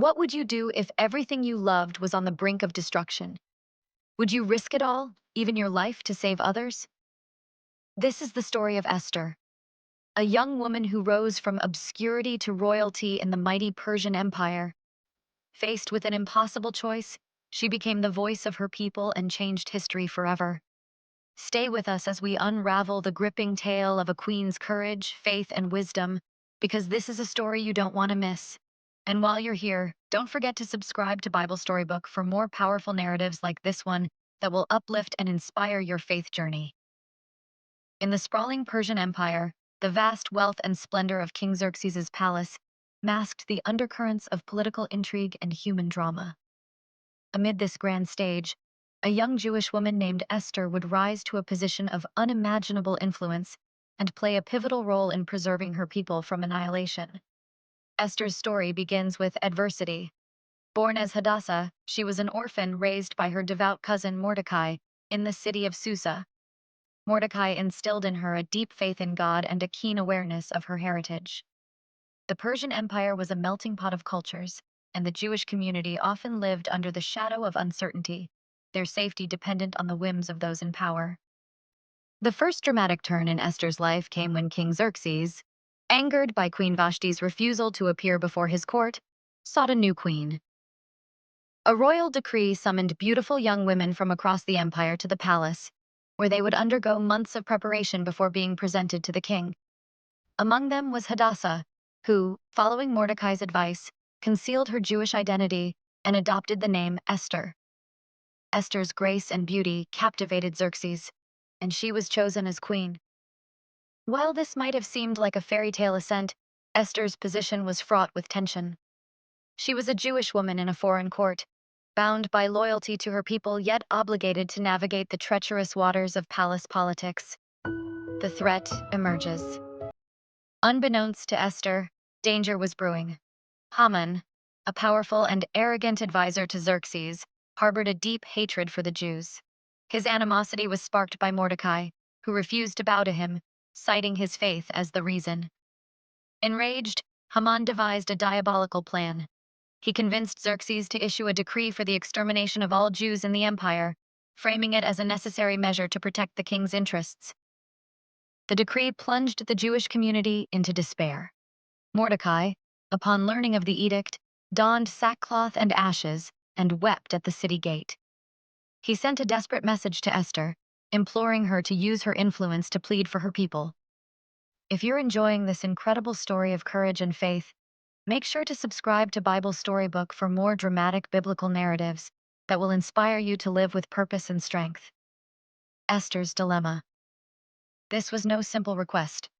What would you do if everything you loved was on the brink of destruction? Would you risk it all, even your life, to save others? This is the story of Esther, a young woman who rose from obscurity to royalty in the mighty Persian Empire. Faced with an impossible choice, she became the voice of her people and changed history forever. Stay with us as we unravel the gripping tale of a queen's courage, faith, and wisdom, because this is a story you don't want to miss. And while you're here, don't forget to subscribe to Bible Storybook for more powerful narratives like this one that will uplift and inspire your faith journey. In the sprawling Persian Empire, the vast wealth and splendor of King Xerxes' palace masked the undercurrents of political intrigue and human drama. Amid this grand stage, a young Jewish woman named Esther would rise to a position of unimaginable influence and play a pivotal role in preserving her people from annihilation. Esther's story begins with adversity. Born as Hadassah, she was an orphan raised by her devout cousin Mordecai in the city of Susa. Mordecai instilled in her a deep faith in God and a keen awareness of her heritage. The Persian Empire was a melting pot of cultures, and the Jewish community often lived under the shadow of uncertainty, their safety dependent on the whims of those in power. The first dramatic turn in Esther's life came when King Xerxes, angered by Queen Vashti's refusal to appear before his court, sought a new queen. A royal decree summoned beautiful young women from across the empire to the palace, where they would undergo months of preparation before being presented to the king. Among them was Hadassah, who, following Mordecai's advice, concealed her Jewish identity and adopted the name Esther. Esther's grace and beauty captivated Xerxes, and she was chosen as queen. While this might have seemed like a fairy tale ascent, Esther's position was fraught with tension. She was a Jewish woman in a foreign court, bound by loyalty to her people yet obligated to navigate the treacherous waters of palace politics. The threat emerges. Unbeknownst to Esther, danger was brewing. Haman, a powerful and arrogant advisor to Xerxes, harbored a deep hatred for the Jews. His animosity was sparked by Mordecai, who refused to bow to him, citing his faith as the reason. Enraged, Haman devised a diabolical plan. He convinced Xerxes to issue a decree for the extermination of all Jews in the empire, framing it as a necessary measure to protect the king's interests. The decree plunged the Jewish community into despair. Mordecai, upon learning of the edict, donned sackcloth and ashes and wept at the city gate. He sent a desperate message to Esther, imploring her to use her influence to plead for her people. If you're enjoying this incredible story of courage and faith, make sure to subscribe to Bible Storybook for more dramatic biblical narratives that will inspire you to live with purpose and strength. Esther's Dilemma. This was no simple request.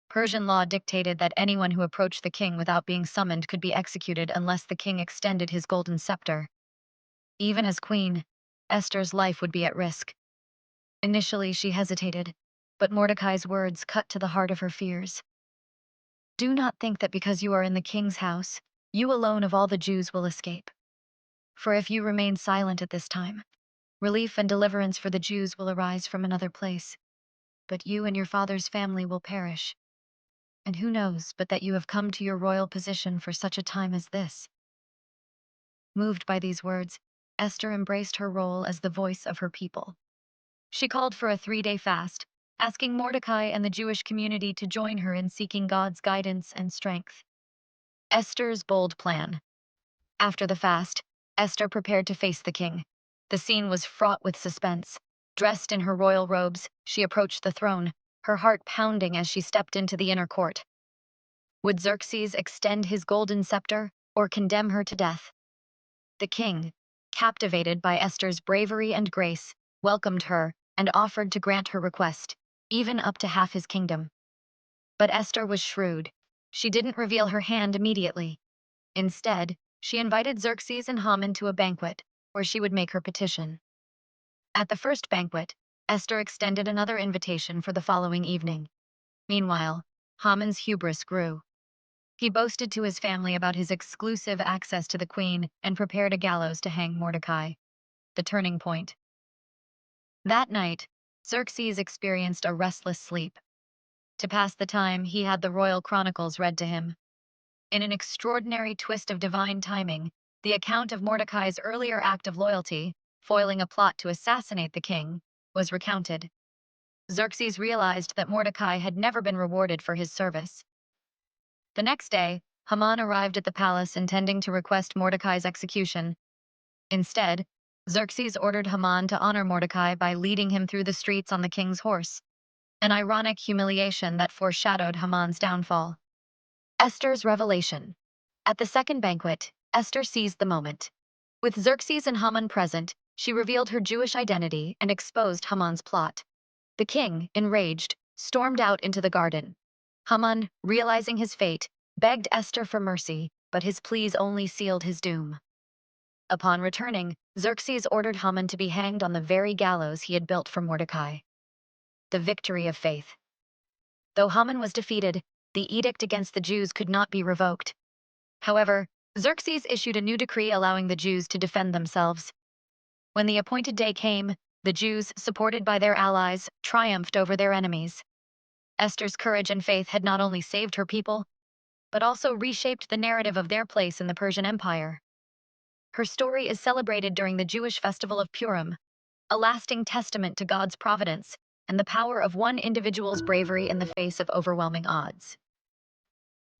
Persian law dictated that anyone who approached the king without being summoned could be executed unless the king extended his golden scepter. Even as queen, Esther's life would be at risk. Initially, she hesitated, but Mordecai's words cut to the heart of her fears. Do not think that because you are in the king's house, you alone of all the Jews will escape. For if you remain silent at this time, relief and deliverance for the Jews will arise from another place. But you and your father's family will perish. And who knows but that you have come to your royal position for such a time as this? Moved by these words, Esther embraced her role as the voice of her people. She called for a 3-day fast, asking Mordecai and the Jewish community to join her in seeking God's guidance and strength. Esther's bold plan. After the fast, Esther prepared to face the king. The scene was fraught with suspense. Dressed in her royal robes, she approached the throne, her heart pounding as she stepped into the inner court. Would Xerxes extend his golden scepter or condemn her to death? The king, captivated by Esther's bravery and grace, welcomed her and offered to grant her request, even up to half his kingdom. But Esther was shrewd. She didn't reveal her hand immediately. Instead, she invited Xerxes and Haman to a banquet, where she would make her petition. At the first banquet, Esther extended another invitation for the following evening. Meanwhile, Haman's hubris grew. He boasted to his family about his exclusive access to the queen and prepared a gallows to hang Mordecai. The turning point. That night, Xerxes experienced a restless sleep. To pass the time, he had the royal chronicles read to him. In an extraordinary twist of divine timing, the account of Mordecai's earlier act of loyalty, foiling a plot to assassinate the king, was recounted. Xerxes realized that Mordecai had never been rewarded for his service. The next day, Haman arrived at the palace intending to request Mordecai's execution. Instead, Xerxes ordered Haman to honor Mordecai by leading him through the streets on the king's horse, an ironic humiliation that foreshadowed Haman's downfall. Esther's revelation. At the second banquet, Esther seized the moment. With Xerxes and Haman present, she revealed her Jewish identity and exposed Haman's plot. The king, enraged, stormed out into the garden. Haman, realizing his fate, begged Esther for mercy, but his pleas only sealed his doom. Upon returning, Xerxes ordered Haman to be hanged on the very gallows he had built for Mordecai. The victory of faith. Though Haman was defeated, the edict against the Jews could not be revoked. However, Xerxes issued a new decree allowing the Jews to defend themselves. When the appointed day came, the Jews, supported by their allies, triumphed over their enemies. Esther's courage and faith had not only saved her people, but also reshaped the narrative of their place in the Persian Empire. Her story is celebrated during the Jewish festival of Purim, a lasting testament to God's providence and the power of one individual's bravery in the face of overwhelming odds.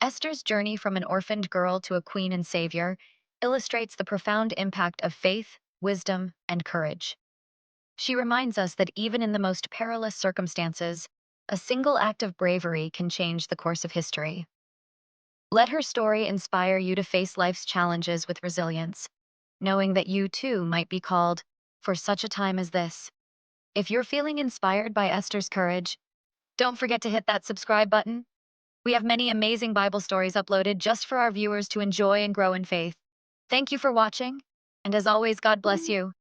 Esther's journey from an orphaned girl to a queen and savior illustrates the profound impact of faith, wisdom, and courage. She reminds us that even in the most perilous circumstances, a single act of bravery can change the course of history. Let her story inspire you to face life's challenges with resilience, knowing that you too might be called for such a time as this. If you're feeling inspired by Esther's courage, don't forget to hit that subscribe button. We have many amazing Bible stories uploaded just for our viewers to enjoy and grow in faith. Thank you for watching, and as always, God bless you.